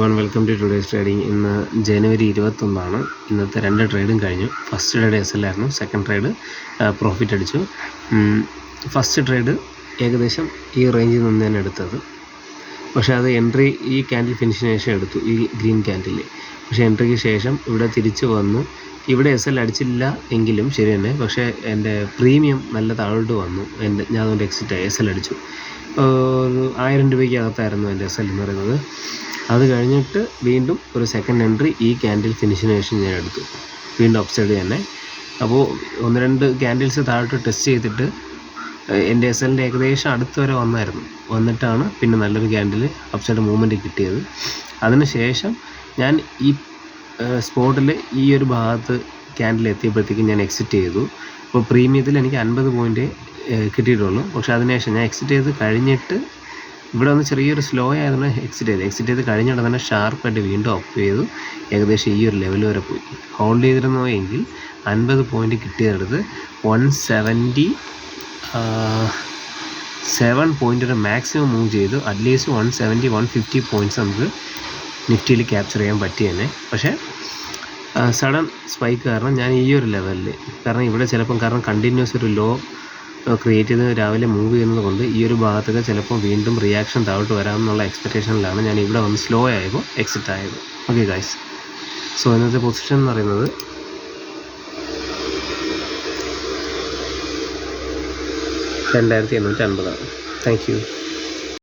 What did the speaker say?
One welcome to today's trading. ഇന്ന് ജനുവരി 21 ഇന്നത്തെ 2 ട്രേഡും കഴിഞ്ഞു. ഫസ്റ്റ് ട്രേഡ് എസ് എൽ ആയിരുന്നു, സെക്കൻഡ് ട്രേഡ് പ്രോഫിറ്റ് അടിച്ചു. ഫസ്റ്റ് ട്രേഡ് ഏകദേശം ഈ റേഞ്ചിൽ നിന്ന് ഞാൻ എടുത്തത്, പക്ഷേ അത് എൻട്രി ഈ ക്യാൻഡിൽ ഫിനിഷിന് ശേഷം എടുത്തു, ഈ ഗ്രീൻ ക്യാൻഡിൽ. പക്ഷേ എൻട്രിക്ക് ശേഷം ഇവിടെ തിരിച്ചു വന്നു. ഇവിടെ എസ് എൽ അടിച്ചില്ല എങ്കിലും ശരി തന്നെ, പക്ഷേ എൻ്റെ പ്രീമിയം നല്ല താഴോട്ട് വന്നു. ഞാൻ അതുകൊണ്ട് എക്സിറ്റായി, എസ് എൽ അടിച്ചു. ഒരു 1000 രൂപയ്ക്കകത്തായിരുന്നു എൻ്റെ എസ് എൽ എന്ന് പറയുന്നത്. അത് കഴിഞ്ഞിട്ട് വീണ്ടും ഒരു സെക്കൻഡ് എൻട്രി ഈ ക്യാൻഡിൽ ഫിനിഷിന് ശേഷം ഞാൻ എടുത്തു, വീണ്ടും അപ്സൈഡ് തന്നെ. അപ്പോൾ 1-2 ക്യാൻഡിൽസ് താഴോട്ട് ടെസ്റ്റ് ചെയ്തിട്ട് എൻ്റെ എസ് എല്ലിൻ്റെ ഏകദേശം അടുത്ത് വരെ വന്നിട്ടാണ് പിന്നെ നല്ലൊരു ക്യാൻഡിൽ അപ്സൈഡ് മൂവ്മെൻറ്റ് കിട്ടിയത്. അതിന് ശേഷം ഞാൻ ഈ സ്പോട്ടിൽ ഈ ഒരു ഭാഗത്ത് ക്യാൻഡിൽ എത്തിയപ്പോഴത്തേക്കും ഞാൻ എക്സിറ്റ് ചെയ്തു. അപ്പോൾ പ്രീമിയത്തിൽ എനിക്ക് 50 പോയിൻ്റ് കിട്ടിയിട്ടുള്ളൂ. പക്ഷേ അതിനുശേഷം ഞാൻ എക്സിറ്റ് ചെയ്ത് കഴിഞ്ഞിട്ട് ഇവിടെ ഒന്ന് ചെറിയൊരു സ്ലോ ആയതുകൊണ്ട് എക്സിറ്റ് ചെയ്ത് കഴിഞ്ഞിട്ട് തന്നെ ഷാർപ്പായിട്ട് വീണ്ടും അപ്പ് ചെയ്തു. ഏകദേശം ഈ ഒരു ലെവൽ വരെ പോയി. ഹോൾഡ് ചെയ്തിരുന്നോ എങ്കിൽ 50 പോയിൻ്റ് കിട്ടിയെടുത്ത് 177 പോയിൻ്റ് വരെ മാക്സിമം മൂവ് ചെയ്തു. അറ്റ്ലീസ്റ്റ് 170-150 പോയിൻറ്റ്സ് നമുക്ക് നിഫ്റ്റിയിൽ ക്യാപ്ചർ ചെയ്യാൻ പറ്റിയെന്നെ. പക്ഷേ സഡൻ സ്പൈക്ക് കാരണം ഞാൻ ഈ ഒരു ലെവലിൽ, കാരണം ഇവിടെ ചിലപ്പം കണ്ടിന്യൂസ് ഒരു ലോ ക്രിയേറ്റ് ചെയ്ത് രാവിലെ മൂവ് ചെയ്യുന്നത് കൊണ്ട് ഈ ഒരു ഭാഗത്തൊക്കെ ചിലപ്പോൾ വീണ്ടും റിയാക്ഷൻ താഴോട്ട് വരാമെന്നുള്ള എക്സ്പെക്റ്റേഷനിലാണ് ഞാൻ ഇവിടെ വന്ന് സ്ലോ ആയപ്പോൾ എക്സിറ്റ് ആയത്. ഓക്കെ ഗൈസ്, സോ ഇന്നത്തെ പൊസിഷൻ എന്ന് പറയുന്നത് 2850. Thank you.